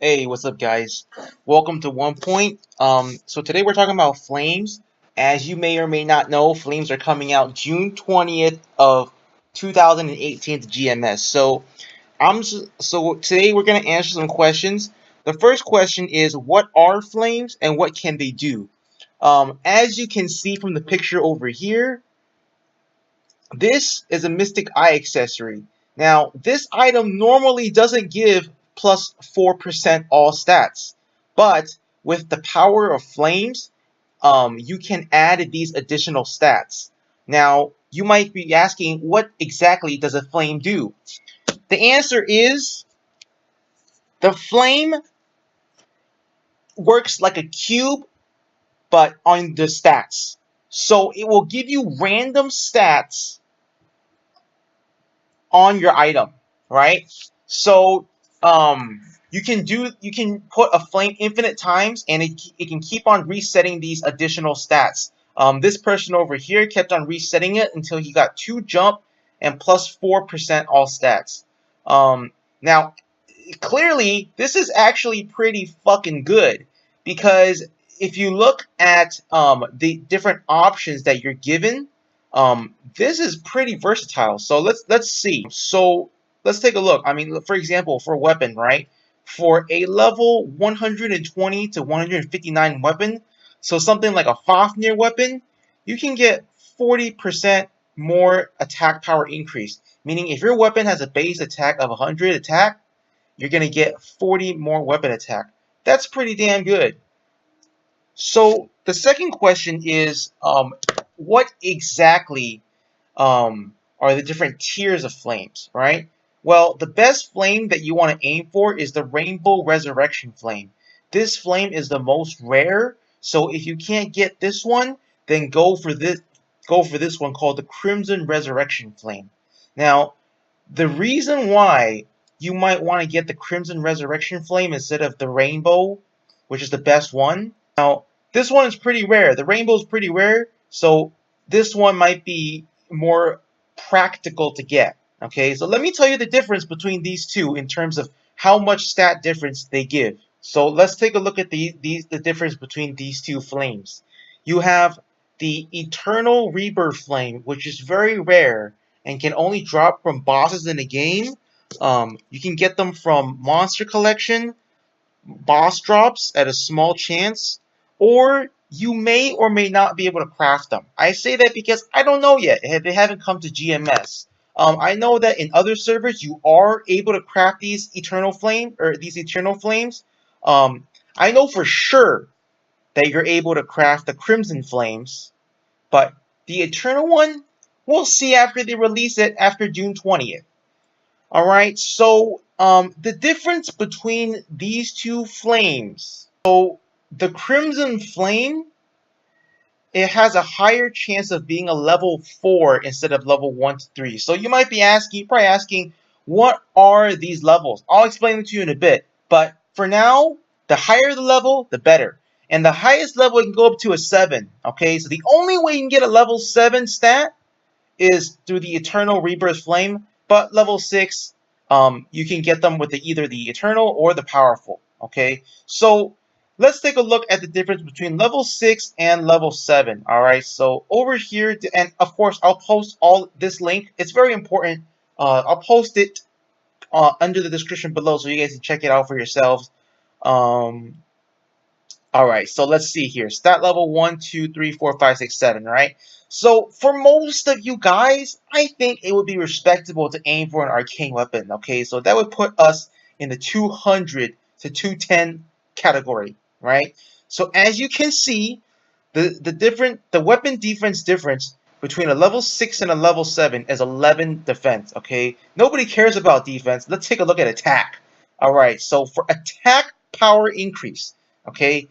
Hey, what's up, guys? Welcome to One Point. So today we're talking about Flames. As you may or may not know, Flames are coming out June 20th of 2018 to GMS. So today we're gonna answer some questions. The first question is, what are Flames and what can they do? As you can see from the picture over here, this is a Mystic Eye accessory. Now, this item normally doesn't give plus 4% all stats, but with the power of flames, you can add these additional stats. Now, you might be asking, what exactly does a flame do? The answer is, the flame works like a cube, but on the stats. So it will give you random stats on your item, right? So you can put a flame infinite times, and it can keep on resetting these additional stats. This person over here kept on resetting it until he got 2 jump and plus 4% all stats. Now, clearly, this is actually pretty fucking good, because if you look at the different options that you're given, this is pretty versatile. So let's see. So let's take a look. I mean, for example, for weapon, right? For a level 120 to 159 weapon, so something like a Fafnir weapon, you can get 40% more attack power increase. Meaning, if your weapon has a base attack of 100 attack, you're gonna get 40 more weapon attack. That's pretty damn good. So the second question is, what exactly are the different tiers of flames, right? Well, the best flame that you want to aim for is the Rainbow Resurrection Flame. This flame is the most rare, so if you can't get this one, then go for this one called the Crimson Resurrection Flame. Now, the reason why you might want to get the Crimson Resurrection Flame instead of the Rainbow, which is the best one. Now, this one is pretty rare. The Rainbow is pretty rare, so this one might be more practical to get. Okay, so let me tell you the difference between these two in terms of how much stat difference they give. So let's take a look at the difference between these two flames. You have the Eternal Rebirth Flame, which is very rare and can only drop from bosses in the game. You can get them from Monster Collection, boss drops at a small chance, or you may or may not be able to craft them. I say that because I don't know yet. They haven't come to GMS. I know that in other servers you are able to craft these eternal flames. I know for sure that you're able to craft the crimson flames, but the eternal one, we'll see after they release it after June 20th. Alright, so the difference between these two flames. So the Crimson Flame, it has a higher chance of being a level 4 instead of level 1 to 3. So you might be probably asking, what are these levels? I'll explain it to you in a bit. But for now, the higher the level, the better. And the highest level can go up to a 7. Okay, so the only way you can get a level 7 stat is through the Eternal Rebirth Flame, but level 6, you can get them with either the Eternal or the Powerful, okay? So, let's take a look at the difference between level 6 and level 7, alright? So, over here, and of course, I'll post all this link. It's very important. I'll post it under the description below so you guys can check it out for yourselves. Alright, so let's see here. Stat level 1, 2, 3, 4, 5, 6, 7, right? So, for most of you guys, I think it would be respectable to aim for an arcane weapon, okay? So that would put us in the 200 to 210 category, right? So as you can see, the weapon defense difference between a level 6 and a level 7 is 11 defense, okay? Nobody cares about defense. Let's take a look at attack. Alright, so for attack power increase, okay?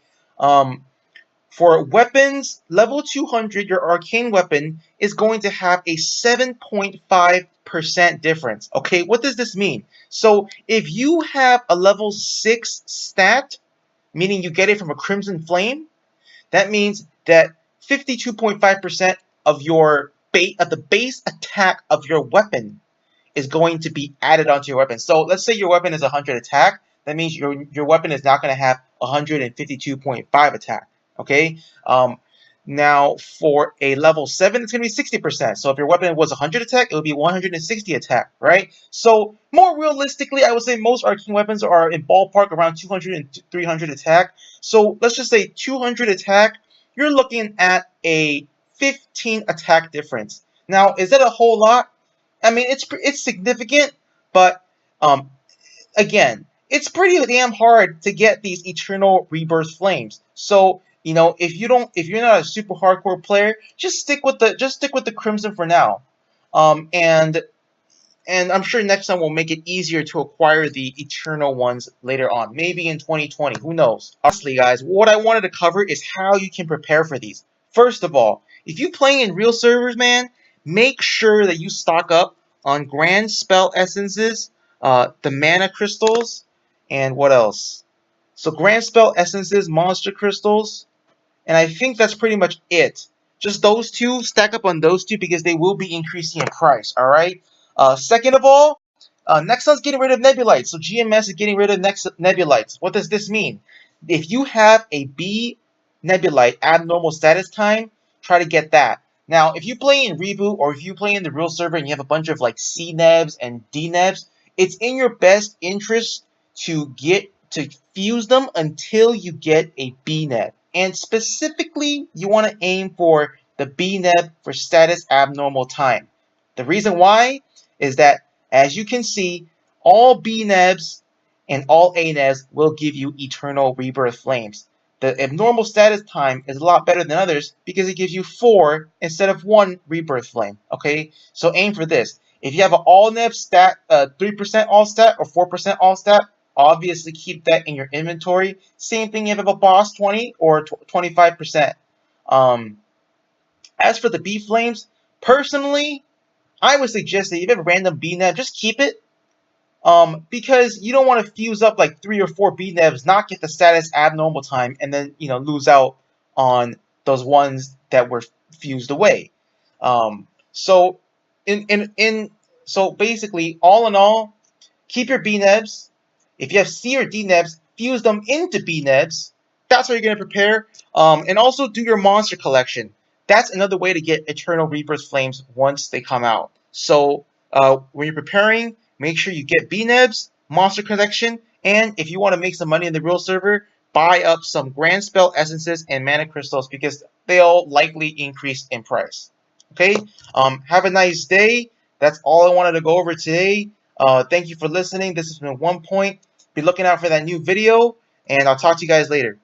For weapons, level 200, your arcane weapon is going to have a 7.5% difference. Okay, what does this mean? So, if you have a level 6 stat, meaning you get it from a Crimson Flame, that means that 52.5% of the base attack of your weapon is going to be added onto your weapon. So, let's say your weapon is 100 attack, That means your weapon is not going to have 152.5 attack. Okay. Now for a level 7, it's going to be 60%. So if your weapon was 100 attack, it would be 160 attack, right? So more realistically, I would say most arcane weapons are in ballpark around 200 and 300 attack. So let's just say 200 attack, you're looking at a 15 attack difference. Now, is that a whole lot? I mean, it's significant, but again, it's pretty damn hard to get these eternal rebirth flames. So, you know, if you're not a super hardcore player, just stick with the crimson for now. And I'm sure next time we'll make it easier to acquire the eternal ones later on. Maybe in 2020, who knows? Honestly, guys, what I wanted to cover is how you can prepare for these. First of all, if you play in real servers, man, make sure that you stock up on grand spell essences, the mana crystals, and what else? So grand spell essences, monster crystals, and I think that's pretty much it. Just those two, stack up on those two because they will be increasing in price, alright? Second of all, Nexon's getting rid of Nebulites. So GMS is getting rid of Nebulites. What does this mean? If you have a B Nebulite abnormal status time, try to get that. Now, if you play in Reboot or if you play in the real server and you have a bunch of like C Nebs and D Nebs, it's in your best interest to fuse them until you get a B Neb. And specifically, you want to aim for the B Neb for status abnormal time. The reason why is that, as you can see, all B Nebs and all A Nebs will give you eternal rebirth flames. The abnormal status time is a lot better than others because it gives you 4 instead of 1 rebirth flame. Okay, so aim for this. If you have an all Neb stat, 3% all stat or 4% all stat, obviously keep that in your inventory. Same thing if you have a boss 20 or 25%. As for the B flames, personally, I would suggest that if you have a random B Neb, just keep it. Because you don't want to fuse up like 3 or 4 B Nebs, not get the status abnormal time, and then lose out on those ones that were fused away. So so basically, all in all, keep your B Nebs. If you have C or D Nebs, fuse them into B Nebs. That's how you're going to prepare. And also do your monster collection. That's another way to get Eternal Rebirth Flames once they come out. So when you're preparing, make sure you get B Nebs, monster collection, and if you want to make some money in the real server, buy up some Grand Spell Essences and Mana Crystals because they'll likely increase in price. Okay? Have a nice day. That's all I wanted to go over today. Thank you for listening. This has been 1 Point. Be looking out for that new video, and I'll talk to you guys later.